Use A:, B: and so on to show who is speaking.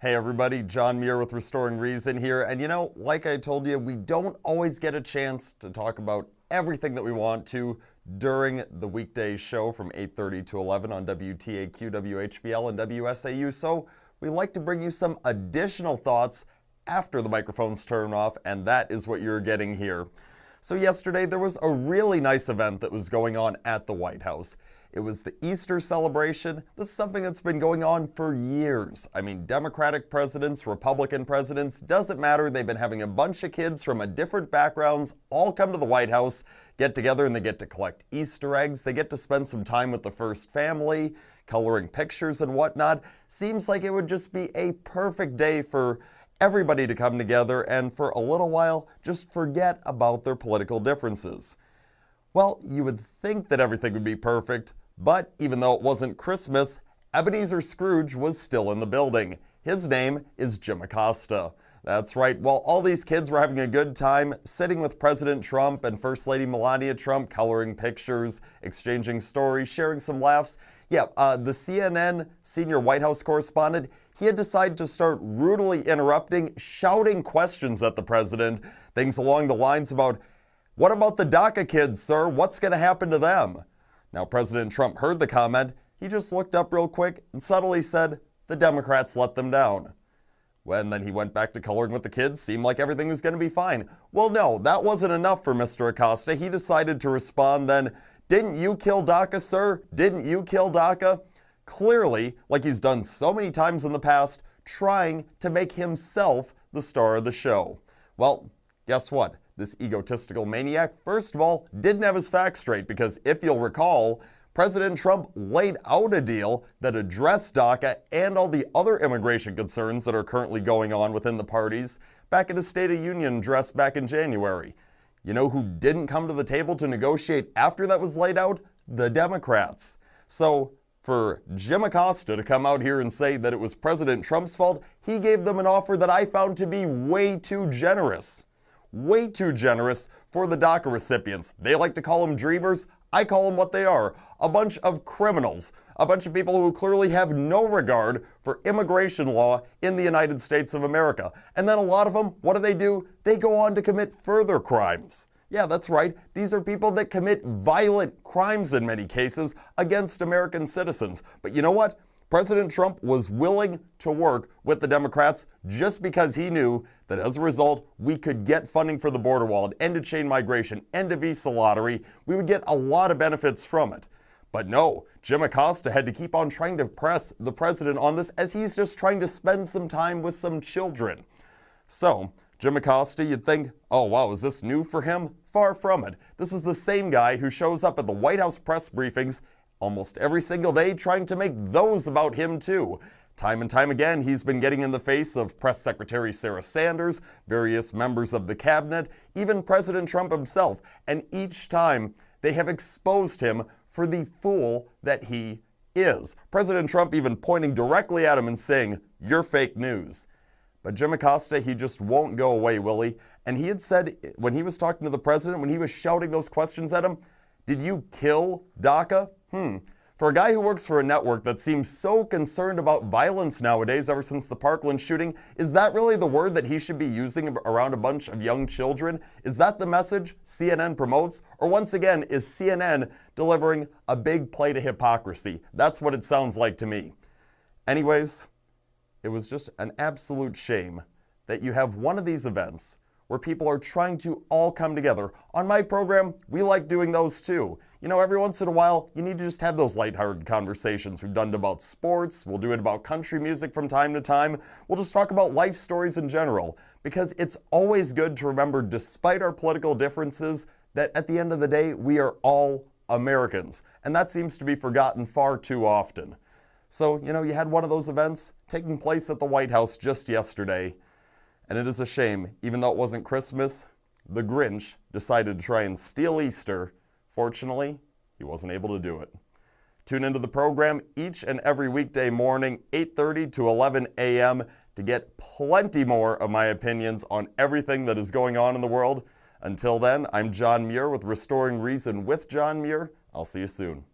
A: Hey everybody, John Muir with Restoring Reason here, and like I told you, we don't always get a chance to talk about everything that we want to during the weekday show from 8:30 to 11 on WTAQ, WHBL, and WSAU, so we like to bring you some additional thoughts after the microphones turn off, and that is what you're getting here. So yesterday there was a really nice event that was going on at the White House. It was the Easter celebration. This is something that's been going on for years. I mean, Democratic presidents, Republican presidents, doesn't matter. They've been having a bunch of kids from different backgrounds all come to the White House, get together, and they get to collect Easter eggs. They get to spend some time with the first family, coloring pictures and whatnot. Seems like it would just be a perfect day for everybody to come together and for a little while just forget about their political differences. Well, you would think that everything would be perfect, but even though it wasn't Christmas, Ebenezer Scrooge was still in the building. His name is Jim Acosta. That's right, while all these kids were having a good time sitting with President Trump and First Lady Melania Trump, coloring pictures, exchanging stories, sharing some laughs, the CNN senior White House correspondent, he had decided to start rudely interrupting, shouting questions at the president, things along the lines about, "What about the DACA kids, sir? What's going to happen to them?" Now, President Trump heard the comment. He just looked up real quick and subtly said, "The Democrats let them down." When then he went back to coloring with the kids, seemed like everything was going to be fine. Well, no, that wasn't enough for Mr. Acosta. He decided to respond then, "Didn't you kill DACA, sir? Didn't you kill DACA?" Clearly, like he's done so many times in the past, trying to make himself the star of the show. Well, guess what? This egotistical maniac, first of all, didn't have his facts straight because if you'll recall, President Trump laid out a deal that addressed DACA and all the other immigration concerns that are currently going on within the parties back at his State of Union address back in January. You know who didn't come to the table to negotiate after that was laid out? The Democrats. So for Jim Acosta to come out here and say that it was President Trump's fault, he gave them an offer that I found to be way too generous. Way too generous for the DACA recipients. They like to call them dreamers. I call them what they are. A bunch of criminals. A bunch of people who clearly have no regard for immigration law in the United States of America. And then a lot of them, what do? They go on to commit further crimes. Yeah, that's right. These are people that commit violent crimes in many cases against American citizens. But you know what? President Trump was willing to work with the Democrats just because he knew that as a result, we could get funding for the border wall, end of chain migration, end of visa lottery. We would get a lot of benefits from it. But no, Jim Acosta had to keep on trying to press the president on this as he's just trying to spend some time with some children. So, Jim Acosta, you'd think, oh wow, is this new for him? Far from it. This is the same guy who shows up at the White House press briefings almost every single day trying to make those about him too. Time and time again, he's been getting in the face of Press Secretary Sarah Sanders, various members of the cabinet, even President Trump himself, and each time they have exposed him for the fool that he is. President Trump even pointing directly at him and saying, "You're fake news." But Jim Acosta, he just won't go away, will he? And he had said, when he was talking to the president, when he was shouting those questions at him, "Did you kill DACA?" For a guy who works for a network that seems so concerned about violence nowadays ever since the Parkland shooting, is that really the word that he should be using around a bunch of young children? Is that the message CNN promotes? Or once again, is CNN delivering a big plate of hypocrisy? That's what it sounds like to me. Anyways, it was just an absolute shame that you have one of these events where people are trying to all come together. On my program, we like doing those too. You know, every once in a while, you need to just have those lighthearted conversations. We've done it about sports, we'll do it about country music from time to time. We'll just talk about life stories in general, because it's always good to remember, despite our political differences, that at the end of the day, we are all Americans. And that seems to be forgotten far too often. So, you had one of those events taking place at the White House just yesterday. And it is a shame, even though it wasn't Christmas, the Grinch decided to try and steal Easter. Fortunately, he wasn't able to do it. Tune into the program each and every weekday morning, 8:30 to 11 a.m. to get plenty more of my opinions on everything that is going on in the world. Until then, I'm John Muir with Restoring Reason with John Muir. I'll see you soon.